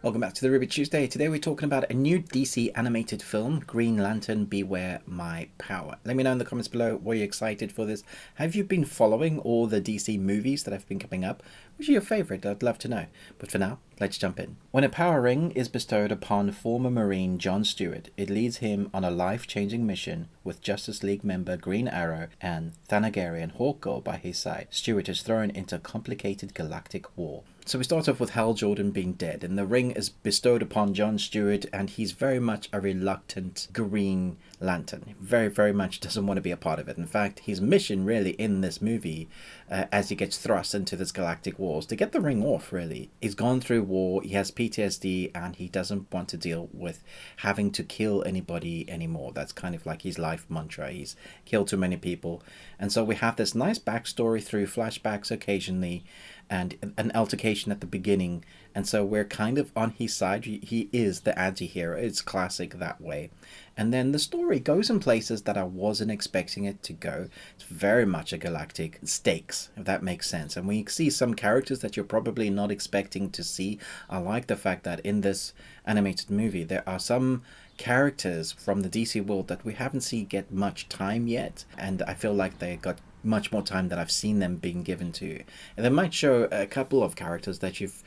Welcome back to the Ruby Tuesday. Today we're talking about a new DC animated film, Green Lantern Beware My Power. Let me know in the comments below, were you excited for this? Have you been following all the DC movies that have been coming up? Which are your favourite? I'd love to know. But for now, let's jump in. When a power ring is bestowed upon former Marine John Stewart, it leads him on a life-changing mission with Justice League member Green Arrow and Thanagar and Hawkgirl by his side. Stewart is thrown into a complicated galactic war. So we start off with Hal Jordan being dead, and the ring is bestowed upon John Stewart, and he's very much a reluctant Green Lantern. He very much doesn't want to be a part of it. In fact, his mission really in this movie, as he gets thrust into this galactic war, is to get the ring off, really. He's gone through war, he has PTSD, and he doesn't want to deal with having to kill anybody anymore. That's kind of like his life mantra. He's killed too many people. And so we have this nice backstory through flashbacks occasionally, and an altercation at the beginning, and so we're kind of on his side. He is the anti-hero. It's classic that way. And then the story goes in places that I wasn't expecting it to go. It's very much a galactic stakes, if that makes sense. And we see some characters that you're probably not expecting to see. I like the fact that in this animated movie there are some characters from the DC world that we haven't seen get much time yet, and I feel like they got much more time than I've seen them being given to. And they might show a couple of characters that you've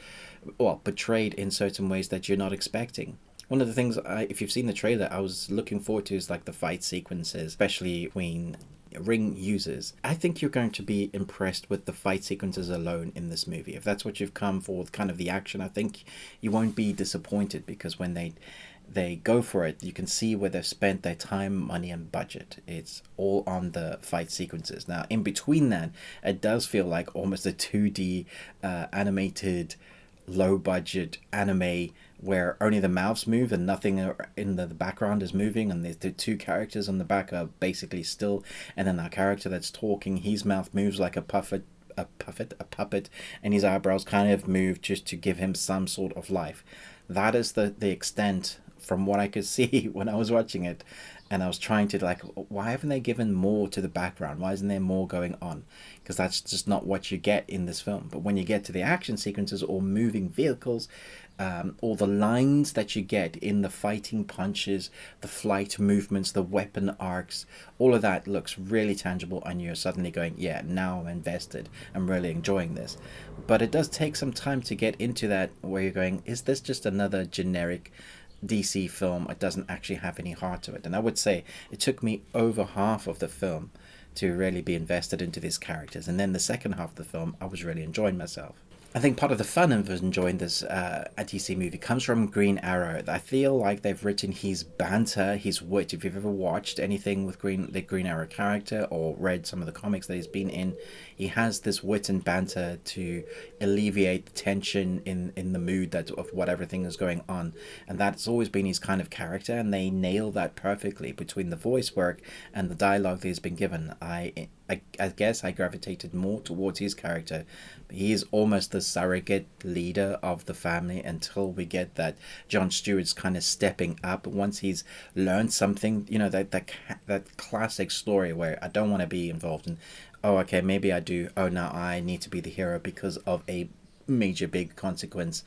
portrayed in certain ways that you're not expecting. One of the things, if you've seen the trailer, I was looking forward to is like the fight sequences, especially when ring users. I think you're going to be impressed with the fight sequences alone in this movie. If that's what you've come for, kind of the action, I think you won't be disappointed, because when they go for it, you can see where they've spent their time, money and budget. It's all on the fight sequences. Now in between that, it does feel like almost a 2D animated low budget anime where only the mouths move and nothing in the background is moving, and the two characters on the back are basically still, and then our character that's talking, his mouth moves like a puppet, and his eyebrows kind of move just to give him some sort of life. That is the extent from what I could see when I was watching it, and I was trying to like, why haven't they given more to the background? Why isn't there more going on? Because that's just not what you get in this film. But when you get to the action sequences or moving vehicles, or the lines that you get in the fighting punches, the flight movements, the weapon arcs, all of that looks really tangible, and you're suddenly going, yeah, now I'm invested. I'm really enjoying this. But it does take some time to get into that, where you're going, is this just another generic DC film? It doesn't actually have any heart to it. And I would say it took me over half of the film to really be invested into these characters, and then the second half of the film I was really enjoying myself. I think part of the fun of enjoying this DC movie comes from Green Arrow. I feel like they've written his banter, his wit. If you've ever watched anything with the Green Arrow character or read some of the comics that he's been in, he has this wit and banter to alleviate the tension in the mood of what everything is going on. And that's always been his kind of character, and they nail that perfectly between the voice work and the dialogue that he's been given. I guess I gravitated more towards his character. He is almost the surrogate leader of the family until we get that John Stewart's kind of stepping up once he's learned something. You know, that classic story where I don't want to be involved in, oh okay, maybe I do, oh now I need to be the hero because of a major big consequence,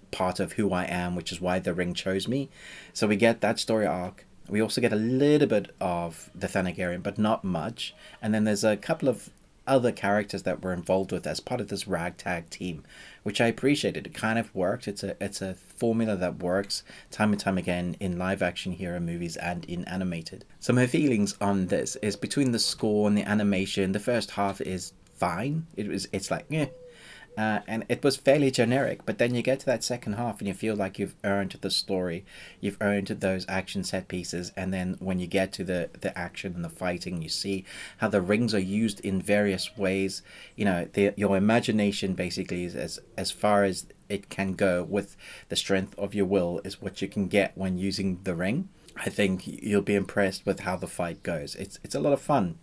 part of who I am, which is why the ring chose me. So we get that story arc. We also get a little bit of the Thanagarian, but not much. And then there's a couple of other characters that we're involved with as part of this ragtag team, which I appreciated. It kind of worked. It's a formula that works time and time again in live action hero movies and in animated. So my feelings on this is, between the score and the animation, the first half is fine. It's like, yeah. And it was fairly generic, but then you get to that second half and you feel like you've earned the story, you've earned those action set pieces, and then when you get to the action and the fighting, you see how the rings are used in various ways. You know, your imagination basically is as far as it can go with the strength of your will is what you can get when using the ring. I think you'll be impressed with how the fight goes. It's a lot of fun.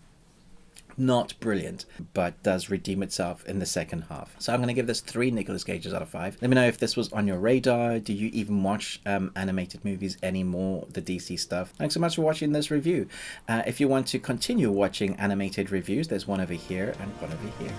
Not brilliant, but does redeem itself in the second half. So I'm going to give this 3 Nicolas Cages out of 5. Let me know if this was on your radar. Do you even watch animated movies anymore, the DC stuff? Thanks so much for watching this review. If you want to continue watching animated reviews, there's one over here and one over here.